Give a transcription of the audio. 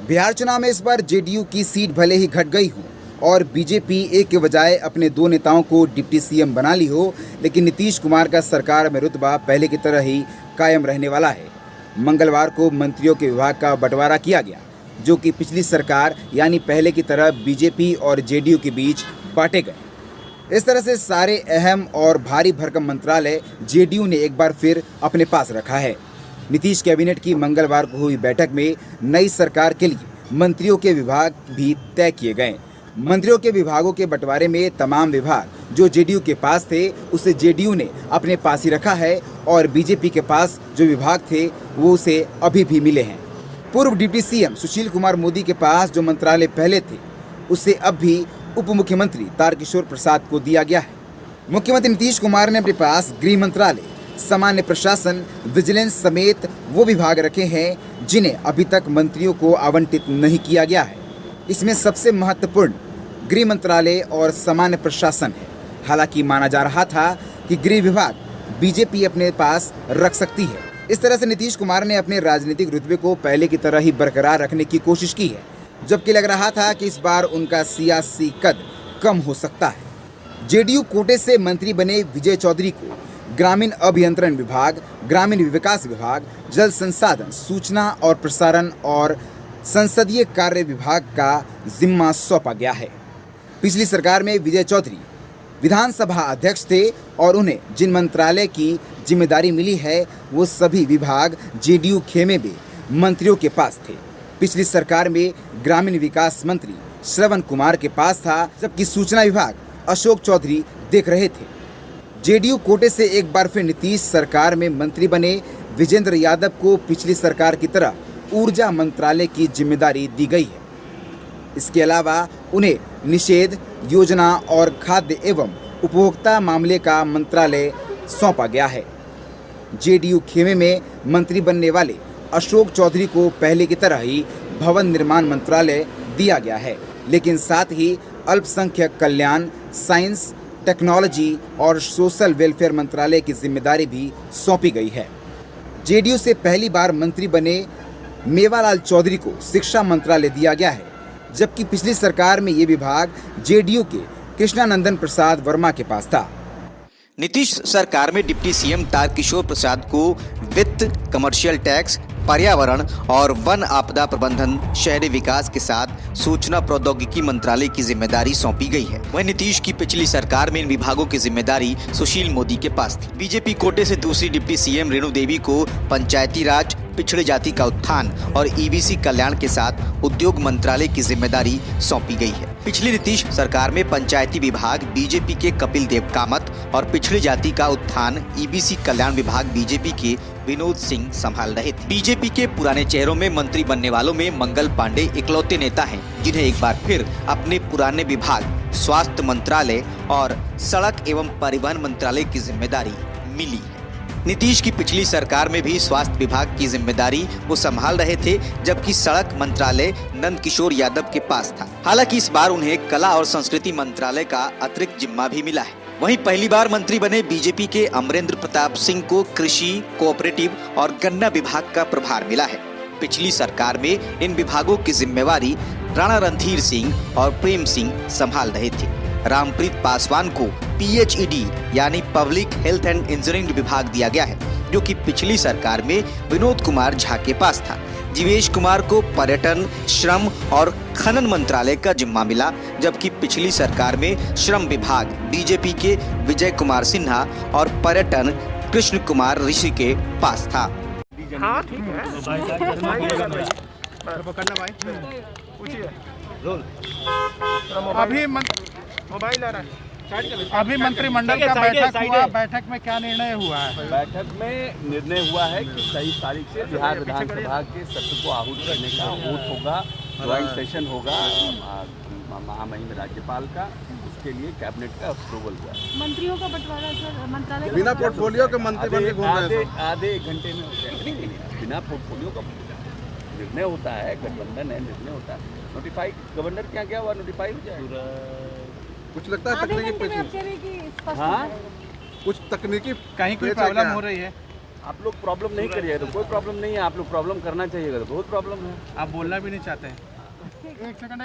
बिहार चुनाव में इस बार जेडीयू की सीट भले ही घट गई हो और बीजेपी एक के बजाय अपने दो नेताओं को डिप्टी सीएम बना ली हो, लेकिन नीतीश कुमार का सरकार में रुतबा पहले की तरह ही कायम रहने वाला है। मंगलवार को मंत्रियों के विभाग का बंटवारा किया गया, जो कि पिछली सरकार यानी पहले की तरह बीजेपी और जेडीयू के बीच बांटे गए। इस तरह से सारे अहम और भारी भरकम मंत्रालय जेडीयू ने एक बार फिर अपने पास रखा है। नीतीश कैबिनेट की मंगलवार को हुई बैठक में नई सरकार के लिए मंत्रियों के विभाग भी तय किए गए। मंत्रियों के विभागों के बंटवारे में तमाम विभाग जो जेडीयू के पास थे उसे जेडीयू ने अपने पास ही रखा है और बीजेपी के पास जो विभाग थे वो उसे अभी भी मिले हैं। पूर्व डिप्टी सीएम सुशील कुमार मोदी के पास जो मंत्रालय पहले थे उसे अब भी उप मुख्यमंत्री तारकिशोर प्रसाद को दिया गया है। मुख्यमंत्री नीतीश कुमार ने अपने पास गृह मंत्रालय, सामान्य प्रशासन, विजिलेंस समेत वो विभाग रखे हैं जिन्हें अभी तक मंत्रियों को आवंटित नहीं किया गया है। इसमें सबसे महत्वपूर्ण गृह मंत्रालय और सामान्य प्रशासन है। हालांकि माना जा रहा था कि गृह विभाग बीजेपी अपने पास रख सकती है। इस तरह से नीतीश कुमार ने अपने राजनीतिक रुतबे को पहले की तरह ही बरकरार रखने की कोशिश की है, जबकि लग रहा था कि इस बार उनका सियासी कद कम हो सकता है। जेडीयू कोटे से मंत्री बने विजय चौधरी को ग्रामीण अभियंत्रण विभाग, ग्रामीण विकास विभाग, जल संसाधन, सूचना और प्रसारण और संसदीय कार्य विभाग का जिम्मा सौंपा गया है। पिछली सरकार में विजय चौधरी विधानसभा अध्यक्ष थे और उन्हें जिन मंत्रालय की जिम्मेदारी मिली है वो सभी विभाग जेडीयू खेमे में मंत्रियों के पास थे। पिछली सरकार में ग्रामीण विकास मंत्री श्रवण कुमार के पास था, जबकि सूचना विभाग अशोक चौधरी देख रहे थे। जेडीयू कोटे से एक बार फिर नीतीश सरकार में मंत्री बने विजेंद्र यादव को पिछली सरकार की तरह ऊर्जा मंत्रालय की जिम्मेदारी दी गई है। इसके अलावा उन्हें निषेध, योजना और खाद्य एवं उपभोक्ता मामले का मंत्रालय सौंपा गया है। जेडीयू खेमे में मंत्री बनने वाले अशोक चौधरी को पहले की तरह ही भवन निर्माण मंत्रालय दिया गया है, लेकिन साथ ही अल्पसंख्यक कल्याण, साइंस, टेक्नोलॉजी और सोशल वेलफेयर मंत्रालय की जिम्मेदारी भी सौंपी गई है। जेडीयू से पहली बार मंत्री बने मेवालाल चौधरी को शिक्षा मंत्रालय दिया गया है, जबकि पिछली सरकार में ये विभाग जेडीयू के कृष्णानंदन प्रसाद वर्मा के पास था। नीतीश सरकार में डिप्टी सीएम तारकिशोर प्रसाद को वित्त, कमर्शियल टैक्स, पर्यावरण और वन आपदा प्रबंधन, शहरी विकास के साथ सूचना प्रौद्योगिकी मंत्रालय की जिम्मेदारी सौंपी गई है। वहीं नीतीश की पिछली सरकार में इन विभागों की जिम्मेदारी सुशील मोदी के पास थी। बीजेपी कोटे से दूसरी डिप्टी सीएम रेणु देवी को पंचायती राज, पिछड़ी जाति का उत्थान और ईबीसी कल्याण के साथ उद्योग मंत्रालय की जिम्मेदारी सौंपी गई है। पिछली नीतीश सरकार में पंचायती विभाग बीजेपी के कपिल देव कामत और पिछड़ी जाति का उत्थान, ईबीसी कल्याण विभाग बीजेपी के विनोद सिंह संभाल रहे थे। बीजेपी के पुराने चेहरों में मंत्री बनने वालों में मंगल पांडे इकलौते नेता हैं जिन्हें एक बार फिर अपने पुराने विभाग स्वास्थ्य मंत्रालय और सड़क एवं परिवहन मंत्रालय की जिम्मेदारी मिली है। नीतीश की पिछली सरकार में भी स्वास्थ्य विभाग की जिम्मेदारी वो संभाल रहे थे, जबकि सड़क मंत्रालय नंदकिशोर यादव के पास था। हालांकि इस बार उन्हें कला और संस्कृति मंत्रालय का अतिरिक्त जिम्मा भी मिला है। वहीं पहली बार मंत्री बने बीजेपी के अमरेंद्र प्रताप सिंह को कृषि, कोऑपरेटिव और गन्ना विभाग का प्रभार मिला है। पिछली सरकार में इन विभागों की जिम्मेवारी राणा रणधीर सिंह और प्रेम सिंह संभाल रहे थे। रामप्रीत पासवान को पीएचईडी यानी पब्लिक हेल्थ एंड इंजीनियरिंग विभाग दिया गया है, जो कि पिछली सरकार में विनोद कुमार झा के पास था। जीवेश कुमार को पर्यटन, श्रम और खनन मंत्रालय का जिम्मा मिला, जबकि पिछली सरकार में श्रम विभाग बीजेपी के विजय कुमार सिन्हा और पर्यटन कृष्ण कुमार ऋषि के पास था। हाँ ठीक है। अभी मंत्रिमंडल का बैठक हुआ, बैठक में क्या निर्णय हुआ है? बैठक में निर्णय हुआ है कि 23 तारीख से बिहार विधानसभा के सत्र को आहूत करने का वोट होगा, ज्वाइंट सेशन होगा महामहिम राज्यपाल का, उसके लिए कैबिनेट का अप्रूवल हुआ। मंत्रियों का बंटवारा मंत्रालय बिना पोर्टफोलियो के मंत्री बन के घूम रहे हैं। आधे एक घंटे में हो जाएगा। बिना पोर्टफोलियो का निर्णय होता है, गठबंधन है, निर्णय होता है। नोटिफाई गवर्नर क्या गया हुआ, नोटिफाई हो जाएगा। कुछ लगता है तकनीकी, हाँ कुछ तकनीकी कहीं कोई प्रॉब्लम हो रही है। आप लोग प्रॉब्लम नहीं करिएगा तो कोई प्रॉब्लम नहीं है, आप लोग प्रॉब्लम करना चाहिएगा तो बहुत प्रॉब्लम है। आप बोलना भी नहीं चाहते हैं। एक सेकंड